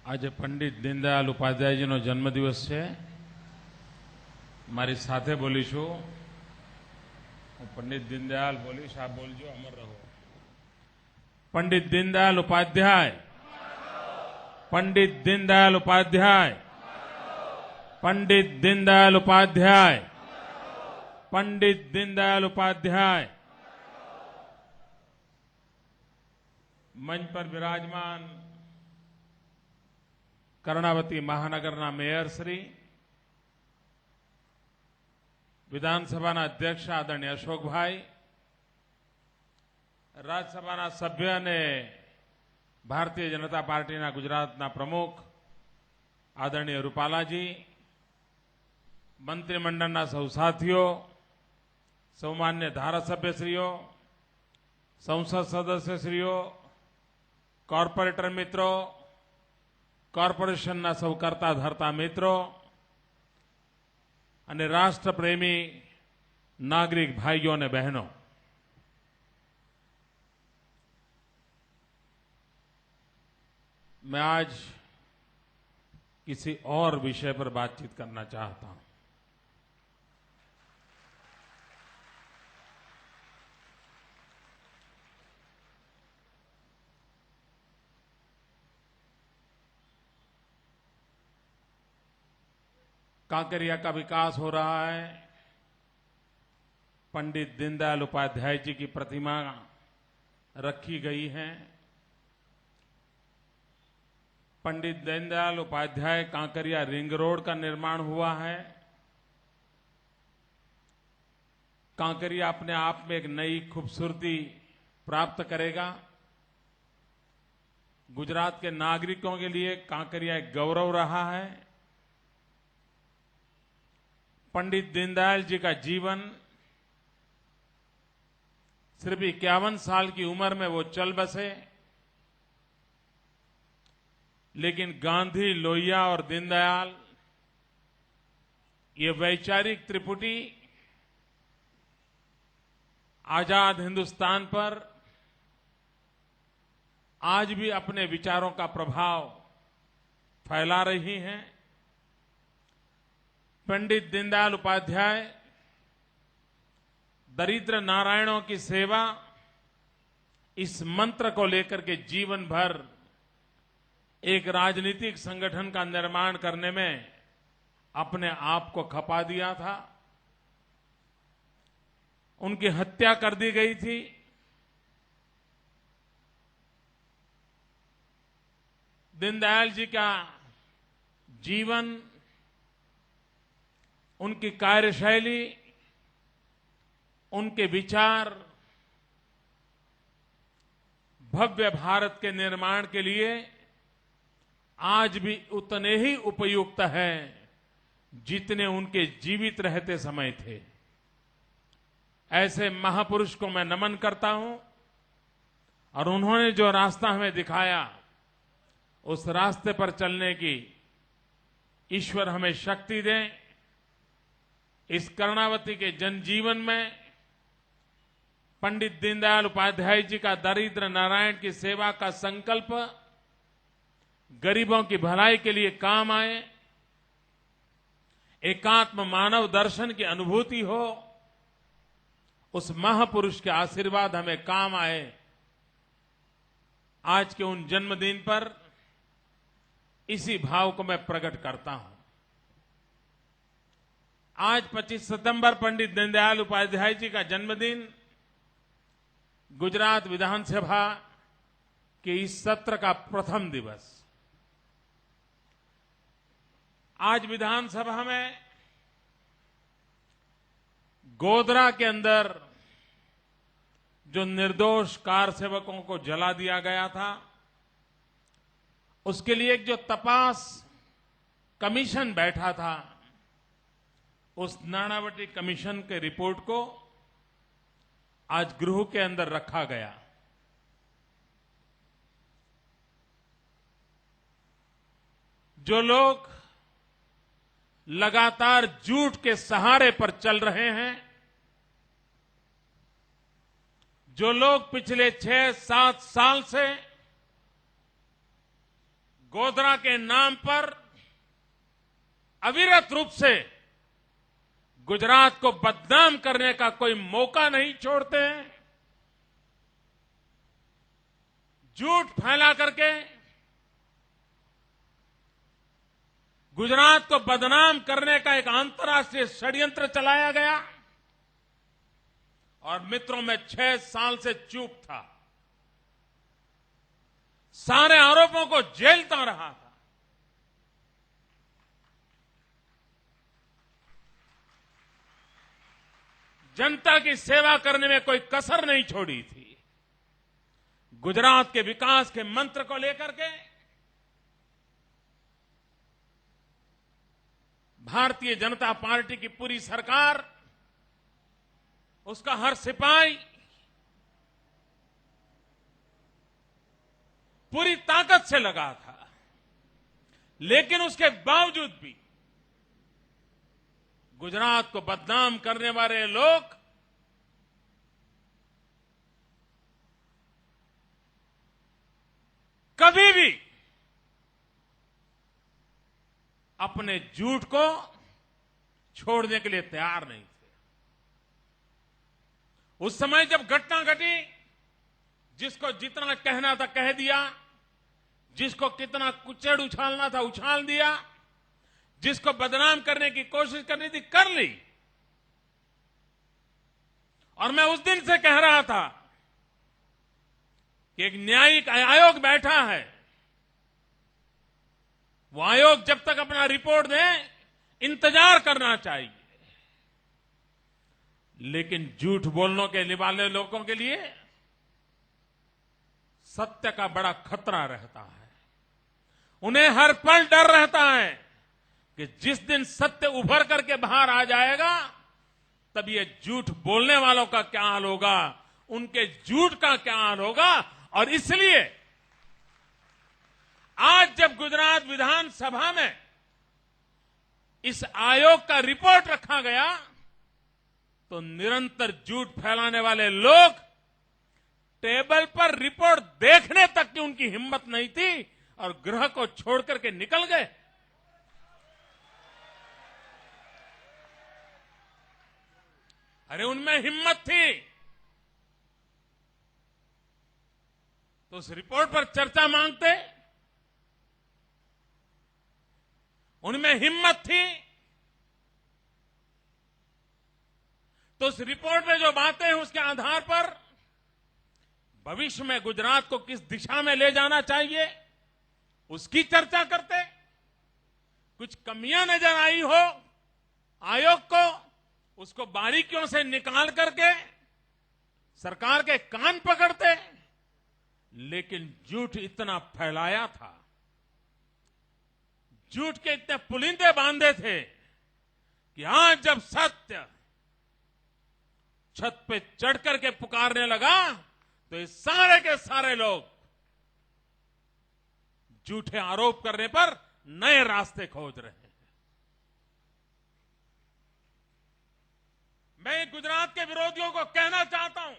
આજે પંડિત દીનદયાલ ઉપાધ્યાયજીનો જન્મદિવસ છે. મારી સાથે બોલીશું. હું પંડિત દીનદયાલ બોલીશ, આપ બોલજો, અમર રહો. पंडित दीनदयाल उपाध्याय, पंडित दीनदयाल उपाध्याय, पंडित दीनदयाल उपाध्याय, पंडित दीनदयाल उपाध्याय. मंच पर विराजमान कर्णावती महानगरना मेयर श्री, विधानसभाના अध्यक्ष आदरणीय अशोकभाई, राज्यसभाના સભ્ય અને ભારતીય જનતા પાર્ટીના ગુજરાતના પ્રમુખ આદરણીય રૂપાલાજી, મંત્રીમંડળના સૌ સાથીઓ, સૌમાન્ય ધારાસભ્યશ્રીઓ, સંસદ સદસ્યશ્રીઓ, કોર્પોરેટર મિત્રો, કોર્પોરેશનના સૌ કરતા ધરતા મિત્રો અને રાષ્ટ્રપ્રેમી નાગરિક ભાઈઓ અને બહેનો, मैं आज किसी और विषय पर बातचीत करना चाहता हूं. कांकरिया का विकास हो रहा है. पंडित दीनदयाल उपाध्याय जी की प्रतिमा रखी गई है. पंडित दीनदयाल उपाध्याय कांकरिया रिंग रोड का निर्माण हुआ है. कांकरिया अपने आप में एक नई खूबसूरती प्राप्त करेगा. गुजरात के नागरिकों के लिए कांकरिया एक गौरव रहा है. पंडित दीनदयाल जी का जीवन, सिर्फ 51 साल की उम्र में वो चल बसे, लेकिन गांधी, लोहिया और दीनदयाल, ये वैचारिक त्रिपुटी आजाद हिंदुस्तान पर आज भी अपने विचारों का प्रभाव फैला रही हैं. पंडित दीनदयाल उपाध्याय दरिद्र नारायणों की सेवा, इस मंत्र को लेकर के जीवन भर एक राजनीतिक संगठन का निर्माण करने में अपने आप को खपा दिया था. उनकी हत्या कर दी गई थी. दीनदयाल जी का जीवन, उनकी कार्यशैली, उनके विचार भव्य भारत के निर्माण के लिए आज भी उतने ही उपयुक्त हैं जितने उनके जीवित रहते समय थे. ऐसे महापुरुष को मैं नमन करता हूं और उन्होंने जो रास्ता हमें दिखाया, उस रास्ते पर चलने की ईश्वर हमें शक्ति दें. इस कर्णावती के जनजीवन में पंडित दीनदयाल उपाध्याय जी का दरिद्र नारायण की सेवा का संकल्प गरीबों की भलाई के लिए काम आए. एकात्म मानव दर्शन की अनुभूति हो, उस महापुरुष के आशीर्वाद हमें काम आए. आज के उन जन्मदिन पर इसी भाव को मैं प्रकट करता हूं. आज 25 सितंबर पंडित दीनदयाल उपाध्याय जी का जन्मदिन, गुजरात विधानसभा के इस सत्र का प्रथम दिवस. आज विधानसभा में गोधरा के अंदर जो निर्दोष कार सेवकों को जला दिया गया था, उसके लिए एक जो तपास कमीशन बैठा था, उस नानावटी कमीशन के रिपोर्ट को आज गृह के अंदर रखा गया. जो लोग लगातार झूठ के सहारे पर चल रहे हैं, जो लोग पिछले 6-7 साल से गोधरा के नाम पर अविरत रूप से गुजरात को बदनाम करने का कोई मौका नहीं छोड़ते हैं। झूठ फैला करके गुजरात को बदनाम करने का एक अंतर्राष्ट्रीय षड्यंत्र चलाया गया और मित्रों में 6 साल से चुप था, सारे आरोपों को झेलता रहा था। जनता की सेवा करने में कोई कसर नहीं छोड़ी थी। गुजरात के विकास के मंत्र को लेकर के भारतीय जनता पार्टी की पूरी सरकार, उसका हर सिपाही पूरी ताकत से लगा था, लेकिन उसके बावजूद भी गुजरात को बदनाम करने वाले लोग कभी भी अपने झूठ को छोड़ने के लिए तैयार नहीं थे। उस समय जब घटना घटी, जिसको जितना कहना था कह दिया, जिसको कितना कुचड़ उछालना था उछाल दिया, जिसको बदनाम करने की कोशिश करनी थी कर ली। और मैं उस दिन से कह रहा था कि एक न्यायिक आयोग बैठा है, वो आयोग जब तक अपना रिपोर्ट दे इंतजार करना चाहिए। लेकिन झूठ बोलने के वाले लोगों के लिए सत्य का बड़ा खतरा रहता है। उन्हें हर पल डर रहता है कि जिस दिन सत्य उभर करके बाहर आ जाएगा, तब ये झूठ बोलने वालों का क्या हाल होगा, उनके झूठ का क्या हाल होगा। और इसलिए आज जब गुजरात विधानसभा में इस आयोग का रिपोर्ट रखा गया, तो निरंतर झूठ फैलाने वाले लोग टेबल पर रिपोर्ट देखने तक की उनकी हिम्मत नहीं थी और गृह को छोड़ करके निकल गए। अरे उनमें हिम्मत थी तो उस रिपोर्ट पर चर्चा मांगते, उनमें हिम्मत थी तो उस रिपोर्ट में जो बातें हैं उसके आधार पर भविष्य में गुजरात को किस दिशा में ले जाना चाहिए उसकी चर्चा करते। कुछ कमियां नजर आई हो आयोग को, उसको बारीकियों से निकाल करके सरकार के कान पकड़ते। लेकिन झूठ इतना फैलाया था, झूठ के इतने पुलिंदे बांधे थे कि आज जब सत्य छत पे चढ़ करके पुकारने लगा तो ये सारे के सारे लोग झूठे आरोप करने पर नए रास्ते खोज रहे हैं। मैं गुजरात के विरोधियों को कहना चाहता हूं,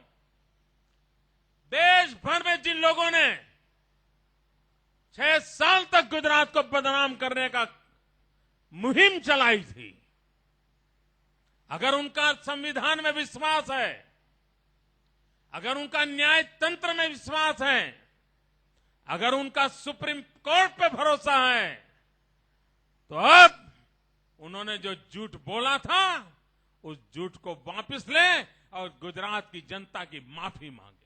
देश भर में जिन लोगों ने 6 साल तक गुजरात को बदनाम करने का मुहिम चलाई थी, अगर उनका संविधान में विश्वास है, अगर उनका न्याय तंत्र में विश्वास है, अगर उनका सुप्रीम कोर्ट पे भरोसा है, तो अब उन्होंने जो झूठ बोला था उस झूठ को वापस लें और गुजरात की जनता की माफी मांगे।